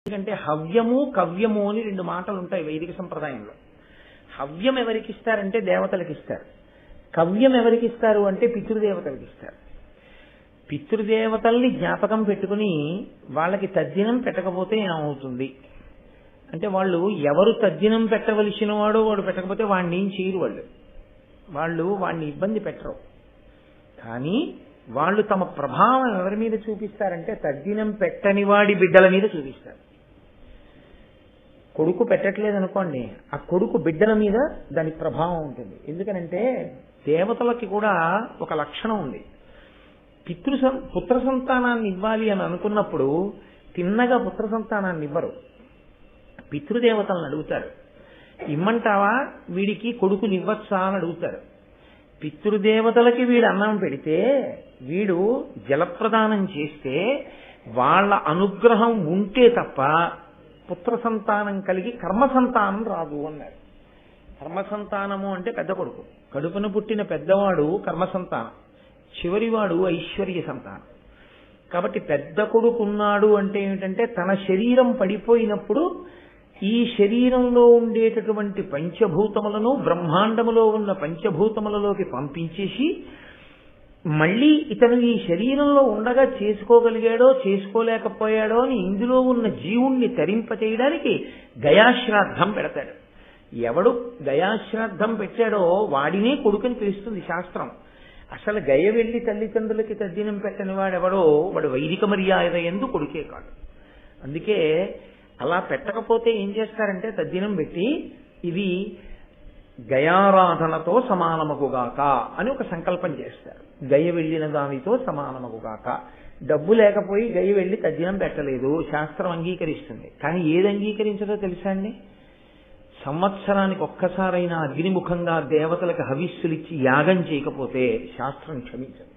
ఎందుకంటే హవ్యము కవ్యము అని రెండు మాటలు ఉంటాయి వైదిక సంప్రదాయంలో. హవ్యం ఎవరికి ఇస్తారంటే దేవతలకు ఇస్తారు, కవ్యం ఎవరికి ఇస్తారు అంటే పితృదేవతలకు ఇస్తారు. పితృదేవతల్ని జ్ఞాపకం పెట్టుకుని వాళ్ళకి తద్దినం పెట్టకపోతే ఏమవుతుంది అంటే, వాళ్ళు ఎవరు తద్దినం పెట్టవలసిన వాడో వాడు పెట్టకపోతే వాడిని ఏం చేయరు, వాళ్ళు వాడిని ఇబ్బంది పెట్టరు. కానీ వాళ్ళు తమ ప్రభావం ఎవరి మీద చూపిస్తారంటే తద్దినం పెట్టని వాడి బిడ్డల మీద చూపిస్తారు. కొడుకు పెట్టట్లేదు అనుకోండి, ఆ కొడుకు బిడ్డల మీద దాని ప్రభావం ఉంటుంది. ఎందుకనంటే దేవతలకి కూడా ఒక లక్షణం ఉంది. పుత్ర సంతానాన్ని ఇవ్వాలి అని అనుకున్నప్పుడు తిన్నగా పుత్ర సంతానాన్ని ఇవ్వరు, పితృదేవతలను అడుగుతారు. ఇమ్మంటావా, వీడికి కొడుకుని ఇవ్వచ్చా అని అడుగుతారు. పితృదేవతలకి వీడు అన్నం పెడితే, వీడు జలప్రదానం చేస్తే వాళ్ళ అనుగ్రహం ఉంటే తప్ప పుత్ర సంతానం కలిగి కర్మ సంతానం రాదు అన్నారు. కర్మ సంతానము అంటే పెద్ద కొడుకు, కడుపున పుట్టిన పెద్దవాడు కర్మ సంతానం, చివరివాడు ఐశ్వర్య సంతానం. కాబట్టి పెద్ద కొడుకు ఉన్నాడు అంటే ఏమిటంటే తన శరీరం పడిపోయినప్పుడు ఈ శరీరంలో ఉండేటటువంటి పంచభూతములను బ్రహ్మాండములో ఉన్న పంచభూతములలోకి పంపించేసి మళ్ళీ ఇతను ఈ శరీరంలో ఉండగా చేసుకోగలిగాడో చేసుకోలేకపోయాడో అని ఇందులో ఉన్న జీవుణ్ణి తరింపచేయడానికి గయాశ్రాద్ధం పెడతాడు. ఎవడు గయాశ్రాద్ధం పెట్టాడో వాడినే కొడుకుని పిలుస్తుంది శాస్త్రం. అసలు గయ వెళ్లి తల్లిదండ్రులకి తద్దినం పెట్టని వాడెవడో వాడు వైదిక మర్యాద యందు కొడుకే కాదు. అందుకే అలా పెట్టకపోతే ఏం చేస్తారంటే తద్దినం పెట్టి ఇది గయారాధనతో సమానమగుగాక అని ఒక సంకల్పం చేస్తారు. గయ వెళ్ళిన దానితో సమానమగుగాక. డబ్బు లేకపోయి గయ వెళ్ళి తద్దినం పెట్టలేదు, శాస్త్రం అంగీకరిస్తుంది. కానీ ఏది అంగీకరించదో తెలుసా అండి? సంవత్సరానికి ఒక్కసారైనా అగ్నిముఖంగా దేవతలకు హవిస్సులిచ్చి యాగం చేయకపోతే శాస్త్రం క్షమించదు.